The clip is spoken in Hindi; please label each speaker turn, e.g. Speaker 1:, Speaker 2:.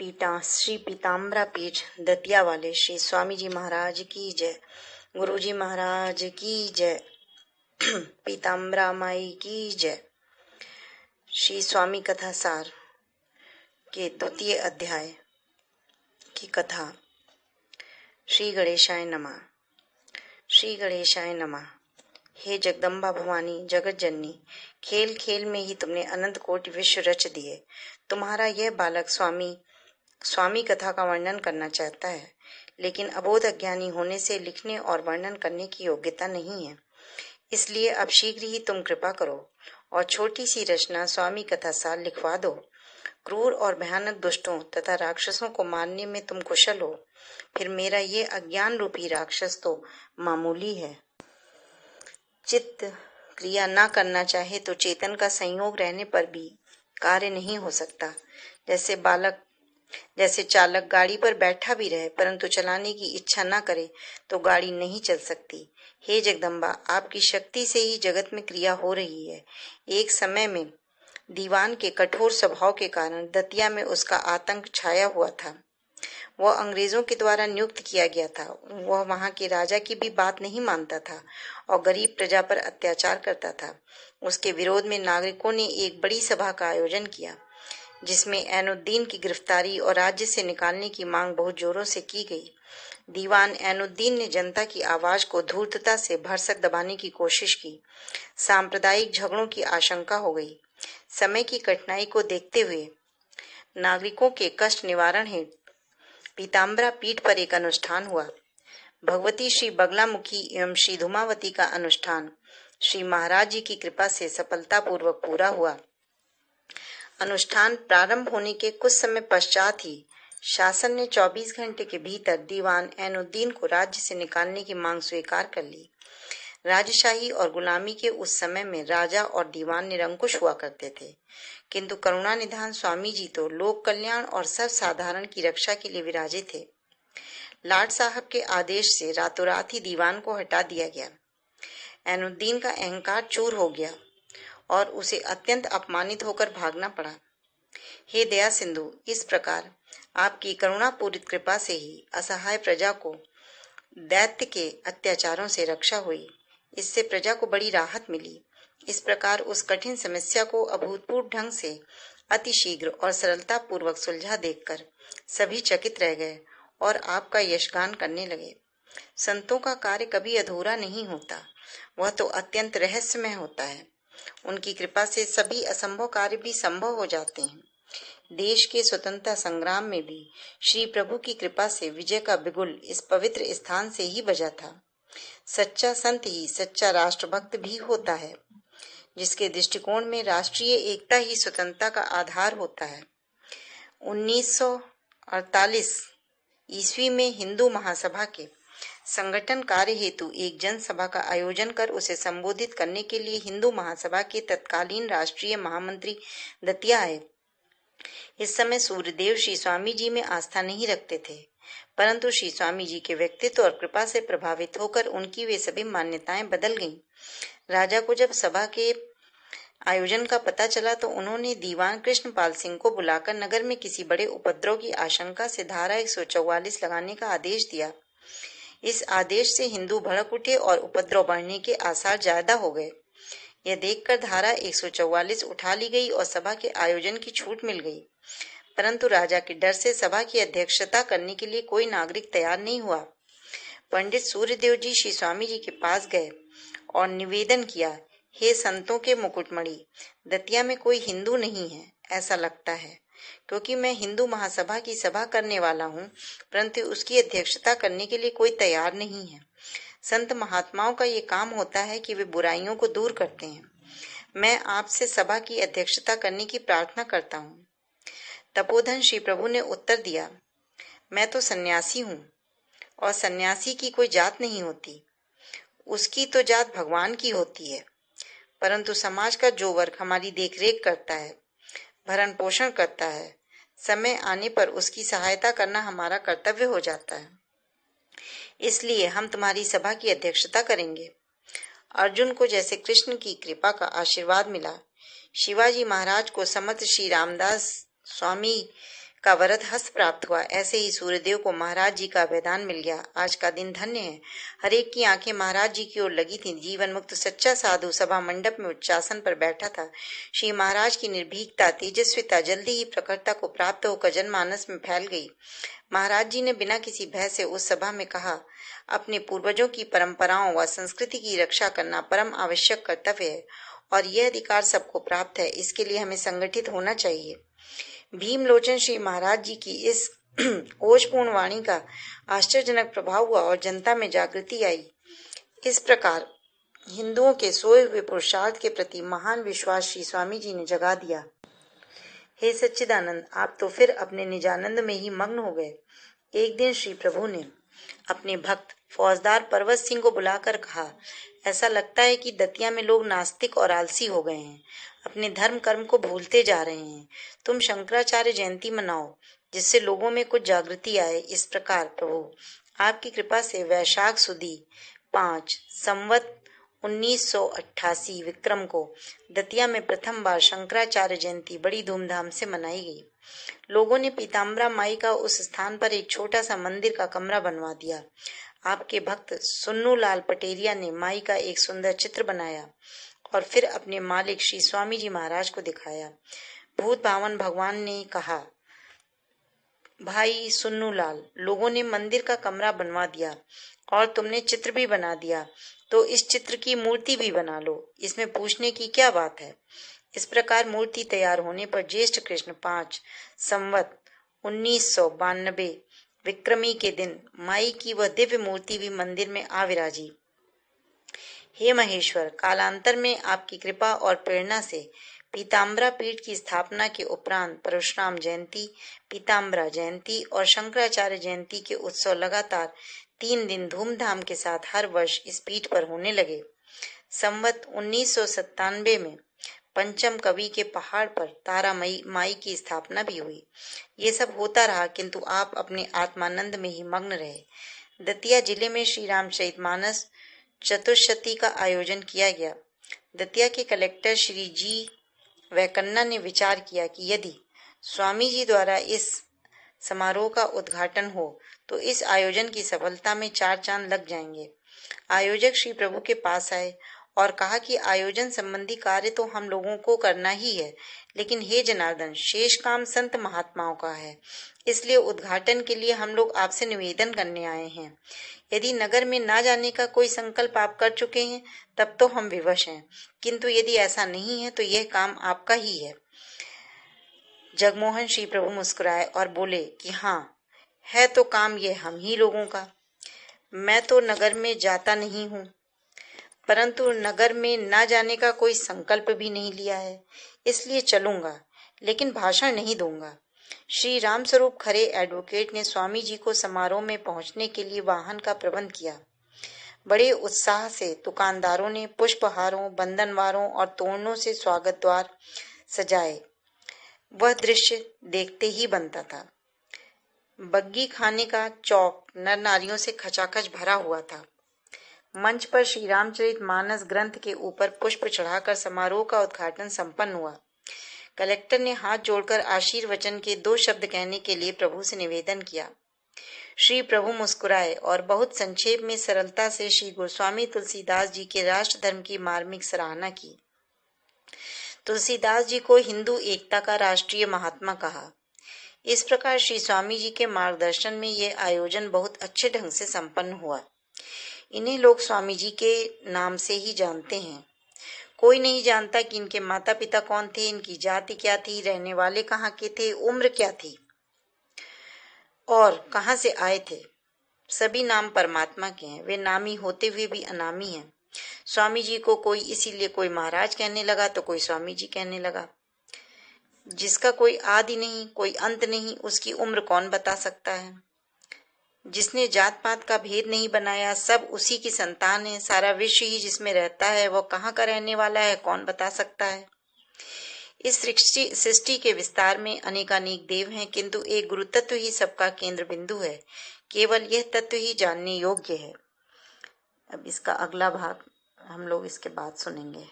Speaker 1: श्री पीताम्बरा पीठ दतिया वाले श्री स्वामी जी महाराज की जय। गुरु जी महाराज की जय। पीताम्बरा माई की जय। श्री स्वामी कथा सार के द्वितीय अध्याय की कथा। श्री गणेशाय नमः। श्री गणेशाय नमः। हे जगदम्बा भवानी जगत जननी, खेल खेल में ही तुमने अनंत कोटि विश्व रच दिए। तुम्हारा यह बालक स्वामी कथा का वर्णन करना चाहता है, लेकिन अबोध अज्ञानी होने से लिखने और वर्णन करने की योग्यता नहीं है। इसलिए अब शीघ्र ही तुम कृपा करो और छोटी सी रचना स्वामी कथा सार लिखवा दो। क्रूर और भयानक दुष्टों तथा राक्षसों को मारने में तुम कुशल हो, फिर मेरा ये अज्ञान रूपी राक्षस तो मामूली है। चित्त क्रिया न करना चाहे तो चेतन का संयोग रहने पर भी कार्य नहीं हो सकता। जैसे चालक गाड़ी पर बैठा भी रहे परंतु चलाने की इच्छा न करे तो गाड़ी नहीं चल सकती। हे जगदम्बा, आपकी शक्ति से ही जगत में क्रिया हो रही है। एक समय में दीवान के कठोर स्वभाव के कारण दतिया में उसका आतंक छाया हुआ था। वह अंग्रेजों के द्वारा नियुक्त किया गया था। वह वहां के राजा की भी बात नहीं मानता था और गरीब प्रजा पर अत्याचार करता था। उसके विरोध में नागरिकों ने एक बड़ी सभा का आयोजन किया, जिसमें ऐनुद्दीन की गिरफ्तारी और राज्य से निकालने की मांग बहुत जोरों से की गई। दीवान ऐनुद्दीन ने जनता की आवाज को धूर्तता से भरसक दबाने की कोशिश की। सांप्रदायिक झगड़ों की आशंका हो गई। समय की कठिनाई को देखते हुए नागरिकों के कष्ट निवारण हेतु पीताम्बरा पीठ पर एक अनुष्ठान हुआ। भगवती श्री बगलामुखी एवं श्री धूमावती का अनुष्ठान श्री महाराज जी की कृपा से सफलतापूर्वक पूरा हुआ। अनुष्ठान प्रारंभ होने के कुछ समय पश्चात ही शासन ने 24 घंटे के भीतर दीवान ऐनुद्दीन को राज्य से निकालने की मांग स्वीकार कर ली। राजशाही और गुलामी के उस समय में राजा और दीवान निरंकुश हुआ करते थे, किंतु करुणा निधान स्वामी जी तो लोक कल्याण और सब साधारण की रक्षा के लिए विराजित थे। लाट साहब के आदेश से रातों रात ही दीवान को हटा दिया गया। ऐनुद्दीन का अहंकार चूर हो गया और उसे अत्यंत अपमानित होकर भागना पड़ा। हे दया सिंधु, इस प्रकार आपकी करुणापूरित कृपा से ही असहाय प्रजा को दैत्य के अत्याचारों से रक्षा हुई। इससे प्रजा को बड़ी राहत मिली। इस प्रकार उस कठिन समस्या को अभूतपूर्व ढंग से अतिशीघ्र और सरलता पूर्वक सुलझा देखकर सभी चकित रह गए और आपका यशगान करने लगे। संतों का कार्य कभी अधूरा नहीं होता, वह तो अत्यंत रहस्यमय होता है। उनकी कृपा से सभी असंभव कार्य भी संभव हो जाते हैं। देश के स्वतंत्रता संग्राम में भी श्री प्रभु की कृपा से विजय का बिगुल इस पवित्र स्थान से ही बजा था। सच्चा संत ही सच्चा राष्ट्रभक्त भी होता है, जिसके दृष्टिकोण में राष्ट्रीय एकता ही स्वतंत्रता का आधार होता है। 1948 ईस्वी में हिंदू महासभा के संगठन कार्य हेतु एक जनसभा का आयोजन कर उसे संबोधित करने के लिए हिंदू महासभा के तत्कालीन राष्ट्रीय महामंत्री दतिया आए। इस समय सूर्यदेव श्री स्वामी जी में आस्था नहीं रखते थे, परंतु श्री स्वामी जी के व्यक्तित्व और कृपा से प्रभावित होकर उनकी वे सभी मान्यताएं बदल गईं। राजा को जब सभा के आयोजन का पता चला तो उन्होंने दीवान कृष्णपाल सिंह को बुलाकर नगर में किसी बड़े उपद्रव की आशंका से धारा 144 लगाने का आदेश दिया। इस आदेश से हिंदू भड़क उठे और उपद्रव बढ़ने के आसार ज्यादा हो गए। यह देखकर धारा 144 उठा ली गई और सभा के आयोजन की छूट मिल गई, परंतु राजा के डर से सभा की अध्यक्षता करने के लिए कोई नागरिक तैयार नहीं हुआ। पंडित सूर्यदेव जी श्री स्वामी जी के पास गए और निवेदन किया, हे संतों के मुकुटमणि, दतिया में कोई हिंदू नहीं है ऐसा लगता है, क्योंकि मैं हिंदू महासभा की सभा करने वाला हूँ, परंतु उसकी अध्यक्षता करने के लिए कोई तैयार नहीं है। संत महात्माओं का ये काम होता है कि वे बुराइयों को दूर करते हैं। मैं आपसे सभा की अध्यक्षता करने की प्रार्थना करता हूँ। तपोधन श्री प्रभु ने उत्तर दिया, मैं तो सन्यासी हूँ और सन्यासी की कोई जात नहीं होती, उसकी तो जात भगवान की होती है, परंतु समाज का जो वर्ग हमारी देखरेख करता है, भरण पोषण करता है, समय आने पर उसकी सहायता करना हमारा कर्तव्य हो जाता है। इसलिए हम तुम्हारी सभा की अध्यक्षता करेंगे। अर्जुन को जैसे कृष्ण की कृपा का आशीर्वाद मिला, शिवाजी महाराज को समर्थ श्री रामदास स्वामी का वरद हस्त प्राप्त हुआ। ऐसे ही सूर्यदेव को महाराज जी का वरदान मिल गया। आज का दिन धन्य है। हरेक की आंखें महाराज जी की ओर लगी थीं। जीवन मुक्त सच्चा साधु सभा मंडप में उच्चासन पर बैठा था। श्री महाराज की निर्भीकता, तेजस्विता जल्दी ही प्रखरता को प्राप्त होकर जनमानस में फैल गई। महाराज जी ने बिना किसी भय से उस सभा में कहा, अपने पूर्वजों की परंपराओं व संस्कृति की रक्षा करना परम आवश्यक कर्तव्य है और यह अधिकार सबको प्राप्त है। इसके लिए हमें संगठित होना चाहिए। भीमलोचन श्री महाराज जी की इस ओजपूर्ण वाणी का आश्चर्यजनक प्रभाव हुआ और जनता में जागृति आई। इस प्रकार हिंदुओं के सोए हुए पुरुषार्थ के प्रति महान विश्वास श्री स्वामी जी ने जगा दिया। हे सच्चिदानंद, आप तो फिर अपने निजानंद में ही मग्न हो गए। एक दिन श्री प्रभु ने अपने भक्त फौजदार पर्वत सिंह को बुलाकर कहा, ऐसा लगता है कि दतिया में लोग नास्तिक और आलसी हो गए हैं, अपने धर्म कर्म को भूलते जा रहे हैं। तुम शंकराचार्य जयंती मनाओ जिससे लोगों में कुछ जागृति आए। इस प्रकार प्रभु आपकी कृपा से वैशाख सुदी 5 संवत 1988 विक्रम को दतिया में प्रथम बार शंकराचार्य जयंती बड़ी धूमधाम से मनाई गई। लोगों ने पीताम्बरा माई का उस स्थान पर एक छोटा सा मंदिर का कमरा बनवा दिया। आपके भक्त सुन्नू लाल पटेरिया ने माई का एक सुंदर चित्र बनाया और फिर अपने मालिक श्री स्वामी जी महाराज को दिखाया। भूत भावन भगवान ने कहा, भाई सुन्नू लाल, लोगों ने मंदिर का कमरा बनवा दिया और तुमने चित्र भी बना दिया, तो इस चित्र की मूर्ति भी बना लो। इसमें पूछने की क्या बात है। इस प्रकार मूर्ति तैयार होने पर ज्येष्ठ कृष्ण 5 संवत 1992 विक्रमी के दिन माई की वह दिव्य मूर्ति भी मंदिर में आ विराजी। हे महेश्वर, कालांतर में आपकी कृपा और प्रेरणा से पीताम्बरा पीठ की स्थापना के उपरांत परशुराम जयंती, पीताम्बरा जयंती और शंकराचार्य जयंती के उत्सव लगातार 3 दिन धूमधाम के साथ हर वर्ष इस पीठ पर होने लगे। संवत 1997 में पंचम कवि के पहाड़ पर तारा माई की स्थापना भी हुई। ये सब होता रहा, किंतु आप अपने आत्मानंद में ही मग्न रहे। दतिया जिले में श्री रामचरितमानस चतुर्शती का आयोजन किया गया। दतिया के कलेक्टर श्री जी वैकन्ना ने विचार किया कि यदि स्वामी जी द्वारा इस समारोह का उद्घाटन हो तो इस आयोजन की सफलता में 4 चांद लग जाएंगे। आयोजक श्री प्रभु के पास आए और कहा कि आयोजन संबंधी कार्य तो हम लोगों को करना ही है, लेकिन हे जनार्दन, शेष काम संत महात्माओं का है, इसलिए उद्घाटन के लिए हम लोग आपसे निवेदन करने आए हैं। यदि नगर में ना जाने का कोई संकल्प आप कर चुके हैं तब तो हम विवश हैं, किंतु यदि ऐसा नहीं है तो यह काम आपका ही है। जगमोहन श्री प्रभु मुस्कुराए और बोले कि हाँ, है तो काम ये हम ही लोगों का। मैं तो नगर में जाता नहीं हूँ, परंतु नगर में ना जाने का कोई संकल्प भी नहीं लिया है, इसलिए चलूंगा, लेकिन भाषण नहीं दूंगा। श्री रामस्वरूप खरे एडवोकेट ने स्वामी जी को समारोह में पहुंचने के लिए वाहन का प्रबंध किया। बड़े उत्साह से दुकानदारों ने पुष्पहारों, बंधनवारों और तोरणों से स्वागत द्वार सजाए। वह दृश्य देखते ही बनता था। बग्गी खाने का चौक नर नारियों से खचाखच भरा हुआ था। मंच पर श्री रामचरितमानस ग्रंथ के ऊपर पुष्प चढ़ाकर समारोह का उद्घाटन संपन्न हुआ। कलेक्टर ने हाथ जोड़कर आशीर्वचन के 2 शब्द कहने के लिए प्रभु से निवेदन किया। श्री प्रभु मुस्कुराए और बहुत संक्षेप में सरलता से श्री गोस्वामी तुलसीदास जी के राष्ट्र धर्म की मार्मिक सराहना की। तुलसीदास जी को हिंदू एकता का राष्ट्रीय महात्मा कहा। इस प्रकार श्री स्वामी जी के मार्गदर्शन में यह आयोजन बहुत अच्छे ढंग से संपन्न हुआ। इन्हें लोग स्वामी जी के नाम से ही जानते हैं। कोई नहीं जानता कि इनके माता पिता कौन थे, इनकी जाति क्या थी, रहने वाले कहाँ के थे, उम्र क्या थी और कहाँ से आए थे। सभी नाम परमात्मा के हैं। वे नामी होते हुए भी अनामी हैं। स्वामी जी को कोई इसीलिए कोई महाराज कहने लगा तो कोई स्वामी जी कहने लगा। जिसका कोई आदि नहीं, कोई अंत नहीं, उसकी उम्र कौन बता सकता है। जिसने जात पात का भेद नहीं बनाया, सब उसी की संतान है। सारा विश्व ही जिसमें रहता है वह कहाँ का रहने वाला है, कौन बता सकता है। इस सृष्टि के विस्तार में अनेकानेक देव हैं, किंतु एक गुरु तत्व ही सबका केंद्र बिंदु है। केवल यह तत्व ही जानने योग्य है। अब इसका अगला भाग हम लोग इसके बाद सुनेंगे।